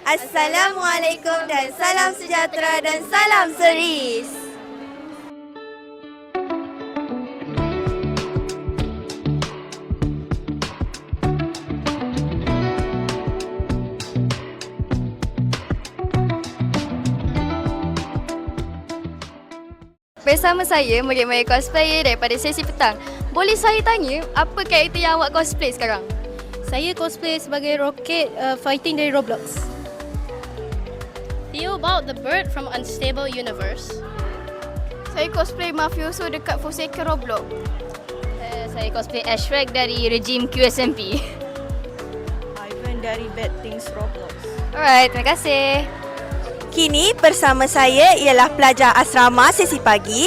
Assalamualaikum dan salam sejahtera dan salam seris. Bersama saya, murid-murid cosplayer daripada sesi petang. Boleh saya tanya, apa karakter yang awak cosplay sekarang? Saya cosplay sebagai Rocket fighting dari Roblox. Theo about the bird from Unstable Universe. Saya cosplay mafioso dekat Forsaken Roblox. Saya cosplay Ashrek dari Regime QSMP. Ivan dari Bad Things Roblox. Alright, terima kasih. Kini bersama saya ialah pelajar asrama sesi pagi.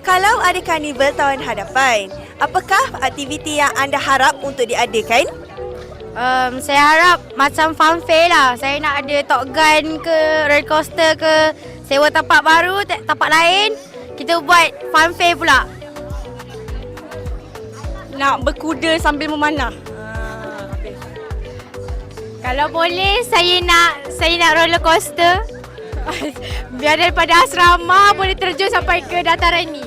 Kalau ada karnival tahun hadapan, apakah aktiviti yang anda harap untuk diadakan? Saya harap macam fun fair lah. Saya nak ada Top Gun ke, roller coaster ke, sewa tapak baru, tapak lain. Kita buat fun fair pula. Nak berkuda sambil memanah. Kalau boleh, saya nak roller coaster. Biar daripada asrama boleh terjun sampai ke dataran ni.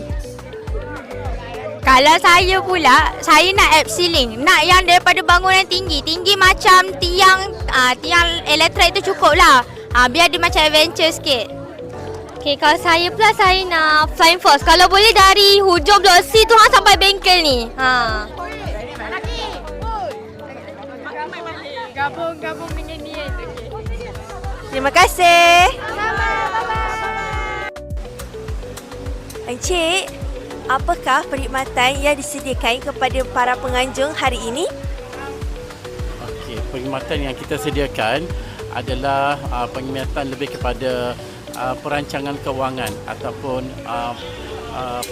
Kalau saya pula, saya nak abseiling. Nak yang daripada bangunan tinggi. Tinggi macam tiang elektrik tu cukup lah. Biar dia macam adventure sikit. Okay, kalau saya pula saya nak Flying Fox. Kalau boleh dari hujung blok C tu sampai bengkel ni. Gabung dengan ni kan. Terima kasih. Encik, apakah perkhidmatan yang disediakan kepada para penganjung hari ini? Okey, perkhidmatan yang kita sediakan adalah perkhidmatan lebih kepada perancangan kewangan ataupun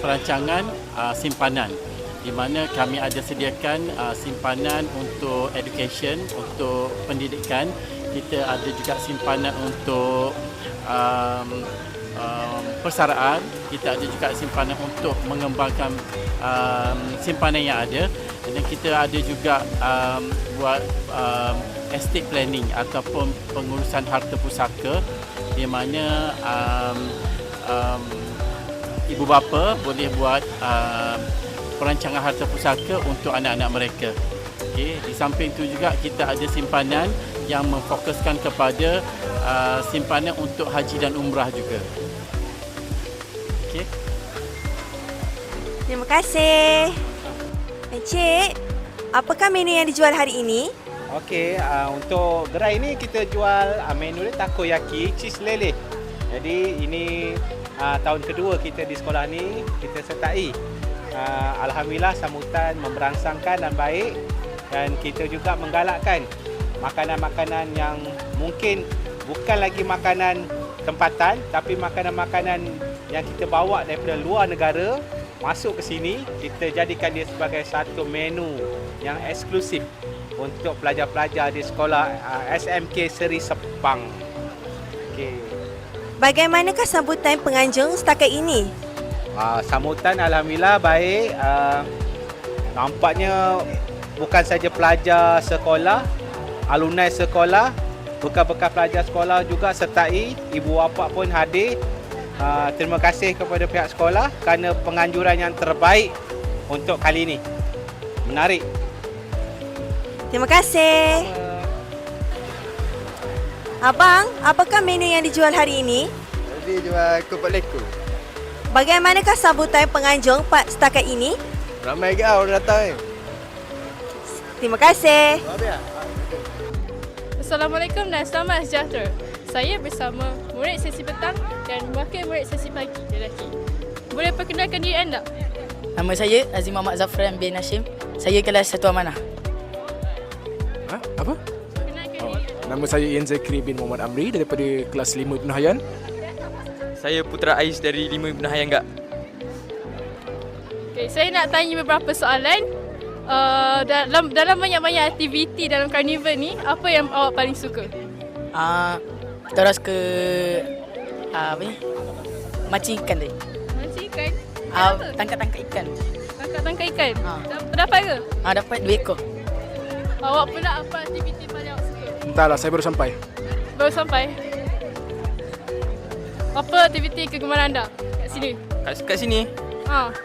perancangan simpanan, di mana kami ada sediakan simpanan untuk education, untuk pendidikan. Kita ada juga simpanan untuk persaraan. Kita ada juga simpanan untuk mengembangkan simpanan yang ada, dan kita ada juga buat estate planning ataupun pengurusan harta pusaka, di mana ibu bapa boleh buat perancangan harta pusaka untuk anak-anak mereka. Okay. Di samping itu juga kita ada simpanan yang memfokuskan kepada simpanan untuk haji dan umrah juga. Okay. Terima kasih. Encik, apakah menu yang dijual hari ini? Okey, untuk gerai ini kita jual menu dia takoyaki cheese lele. Jadi ini tahun kedua kita di sekolah ni kita sertai. Alhamdulillah sambutan memberangsangkan dan baik, dan kita juga menggalakkan makanan-makanan yang mungkin bukan lagi makanan tempatan, tapi makanan-makanan yang kita bawa daripada luar negara masuk ke sini. Kita jadikan dia sebagai satu menu yang eksklusif untuk pelajar-pelajar di sekolah SMK Seri Sepang. Okay. Bagaimanakah sambutan penganjung setakat ini? Sambutan alhamdulillah baik. Nampaknya bukan saja pelajar sekolah, alumni sekolah, bekas-bekas pelajar sekolah juga sertai, ibu bapa pun hadir. Terima kasih kepada pihak sekolah kerana penganjuran yang terbaik untuk kali ini. Menarik. Terima kasih. Abang, apakah menu yang dijual hari ini? Dia jual kupat leko. Bagaimanakah sambutan penganjung setakat ini? Ramai ke orang datang ni? Terima kasih. Assalamualaikum dan selamat sejahtera. Saya bersama murid sesi petang dan wakil murid sesi pagi lelaki. Boleh perkenalkan diri anda? Nama saya Azim Ahmad Zafran bin Hashim. Saya kelas 1 amanah. Apa? Nama saya Ian Zakri bin Muhammad Amri daripada kelas 5 Ibn Hayyan. Saya Putra Ais dari 5 Ibn Hayyan Gak. Okay, saya nak tanya beberapa soalan. Dalam banyak-banyak aktiviti dalam karnival ni, apa yang awak paling suka? Kita harus ke mancing ikan tadi. Mancing ikan? Tangkap ikan. Tangkap ikan? Dapat ke? Dapat 2 ekor. Awak pula apa aktiviti paling awak suka? Entahlah, saya baru sampai. Baru sampai. Apa aktiviti kegemaran anda kat sini? Kat sini,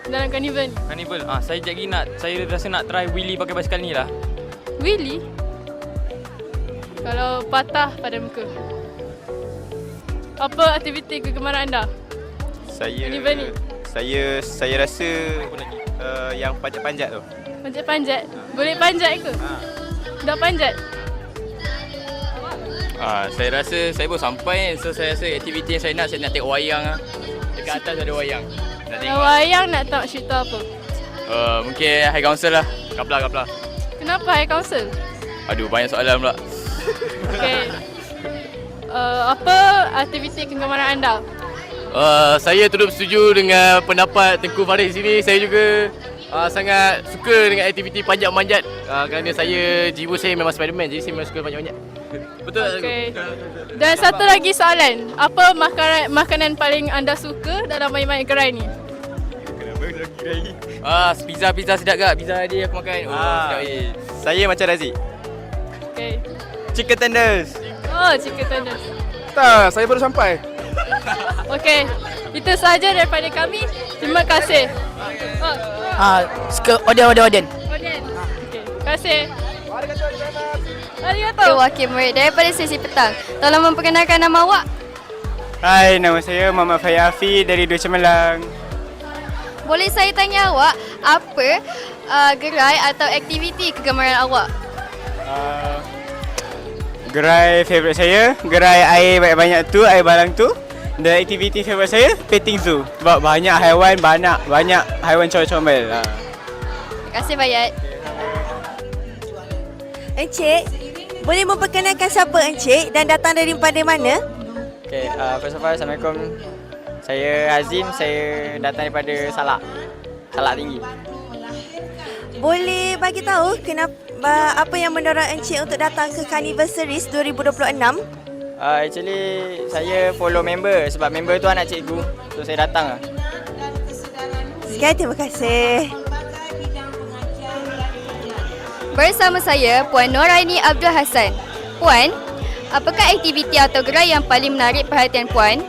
Dalam karnival ni. carnival. Saya sekejap lagi saya rasa nak try wheelie pakai basikal ni lah. Willy? Kalau patah pada muka. Apa aktiviti kegemaran anda? Carnival ni. Saya rasa yang panjat-panjat tu. Panjat-panjat? Boleh panjat ke? Dah panjat? Saya rasa saya baru sampai, so saya rasa aktiviti yang saya nak tengok wayang lah. Dekat atas ada wayang. Nak Kalau tengok. wayang nak tengok cerita apa? Mungkin High Council lah. Kapla. Kenapa High Council? Aduh, banyak soalan pula. Okay. Apa aktiviti kegemaran anda? Saya turut setuju dengan pendapat Tengku Farid sini. Saya juga sangat suka dengan aktiviti panjat-manjat kerana jiwa saya memang Spiderman, jadi saya memang suka panjat-manjat. Betul tak? Okay. Dan satu lagi soalan. Apa makanan paling anda suka dalam main-main gerai ni? Pizza sedap tak? Pizza dia aku makan. Sedap. Saya macam Razik. Okay. Chicken tenders. Oh, chicken tenders. Tak, saya baru sampai. Okay. Itu sahaja daripada kami. Terima kasih. Oden. Oden. Okay. Terima kasih. Arigatou. Wakil murid daripada sesi petang. Tolong memperkenalkan nama awak. Hai, nama saya Muhammad Fayafi dari Dua Cemerlang. Boleh saya tanya awak apa gerai atau aktiviti kegemaran awak? Gerai favourite saya, gerai air banyak-banyak tu, air balang tu. Dan aktiviti favourite saya, petting zoo. Sebab banyak haiwan, banyak haiwan comel-comel. Terima kasih Bayat. Encik, boleh memperkenalkan siapa Encik dan datang daripada mana? Okay, first of all, Assalamualaikum. Saya Hazim, saya datang daripada Salak Tinggi. Boleh bagi tahu kenapa apa yang mendorong Encik untuk datang ke Carnival Series 2026? Actually, saya follow member sebab member tu anak cikgu. So, saya datang lah. Sekian, terima kasih. Bersama saya Puan Noraini Abdul Hassan. Puan, apakah aktiviti atau gerai yang paling menarik perhatian Puan?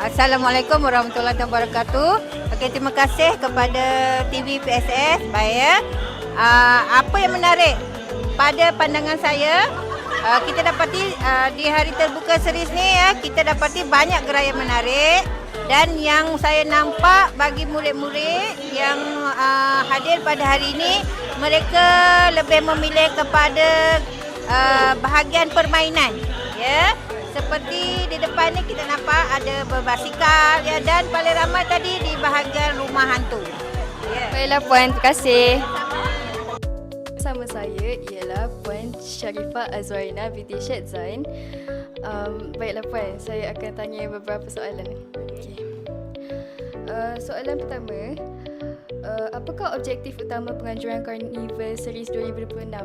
Assalamualaikum warahmatullahi wabarakatuh. Okey, terima kasih kepada TV PSS. Baik. Apa yang menarik pada pandangan saya, kita dapati di hari terbuka series ni kita dapati banyak gerai yang menarik, dan yang saya nampak bagi murid-murid yang hadir pada hari ini, mereka lebih memilih kepada bahagian permainan, ya. Seperti di depan ni kita nampak ada berbasikal, ya, dan paling ramai tadi di bahagian rumah hantu. Ya. Baiklah Puan, terima kasih. Bersama saya ialah Puan Sharifah Azwarina binti Syed Zain. Baiklah Puan, saya akan tanya beberapa soalan. Okay. Soalan pertama, apakah objektif utama penganjuran Carnival Series 2026?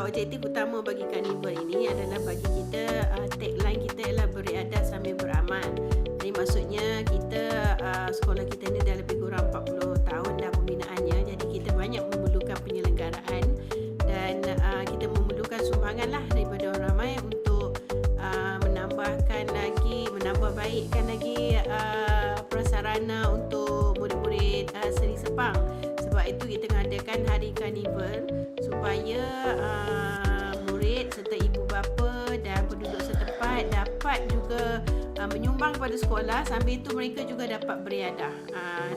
Objektif utama bagi karnival ini adalah bagi kita, tagline kita ialah beriadah sambil beramal. Jadi maksudnya kita, sekolah kita ni dah lebih kurang 40 tahun dah pembinaannya. Jadi kita banyak memerlukan penyelenggaraan dan kita memerlukan sumbangan lah daripada orang ramai untuk menambah baikkan lagi prasarana untuk murid-murid Seri Sepang. Sebab itu kita mengadakan hari karnival supaya murid serta ibu bapa dan penduduk setempat dapat juga menyumbang kepada sekolah, sambil itu mereka juga dapat beriadah.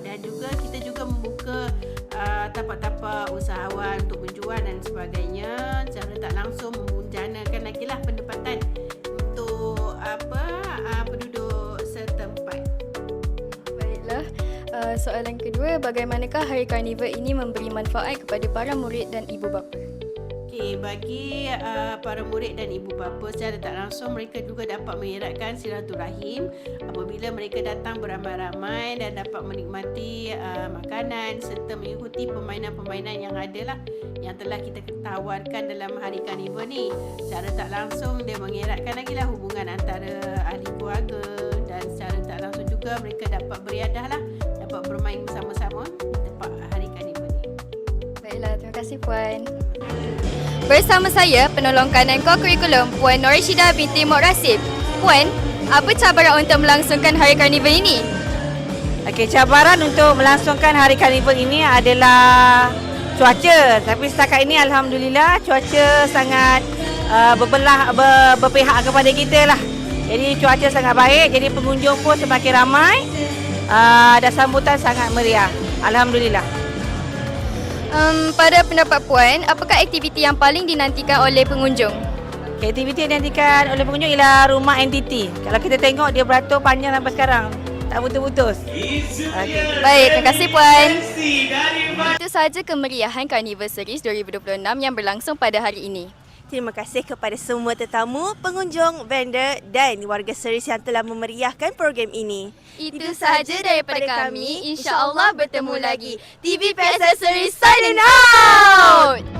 Dan juga kita juga membuka tapak-tapak usahawan untuk menjual dan sebagainya, secara tak langsung menjanakan lagi lah pendapatan untuk penduduk setempat. Baiklah, soalan kedua, bagaimanakah hari karnival ini memberi manfaat kepada para murid dan ibu bapa? Bagi para murid dan ibu bapa, secara tak langsung mereka juga dapat mengeratkan silaturahim apabila mereka datang beramai-ramai dan dapat menikmati makanan serta mengikuti permainan-permainan yang ada lah, yang telah kita tawarkan dalam hari karnival ni. Secara tak langsung dia mengeratkan lagi lah hubungan antara ahli keluarga, dan secara tak langsung juga mereka dapat beriadah lah, dapat bermain bersama-sama di tempat hari karnival ni. Baiklah, terima kasih Puan. Bersama saya, penolong kanan ko-kurikulum Puan Norishida binti Mok Rasib. Puan, apa cabaran untuk melangsungkan Hari Karnival ini? Okey, cabaran untuk melangsungkan Hari Karnival ini adalah cuaca. Tapi setakat ini alhamdulillah cuaca sangat berpihak kepada kita lah. Jadi cuaca sangat baik, jadi pengunjung pun semakin ramai dan sambutan sangat meriah. Alhamdulillah. Pada pendapat Puan, apakah aktiviti yang paling dinantikan oleh pengunjung? Aktiviti yang dinantikan oleh pengunjung ialah rumah entiti. Kalau kita tengok dia beratur panjang sampai sekarang. Tak putus-putus. Okay. Baik, terima kasih Puan. Itu sahaja kemeriahan Carnival Series 2026 yang berlangsung pada hari ini. Terima kasih kepada semua tetamu, pengunjung, vendor dan warga Seris yang telah memeriahkan program ini. Itu sahaja daripada kami. InsyaAllah bertemu lagi. TV PSS Series signing out!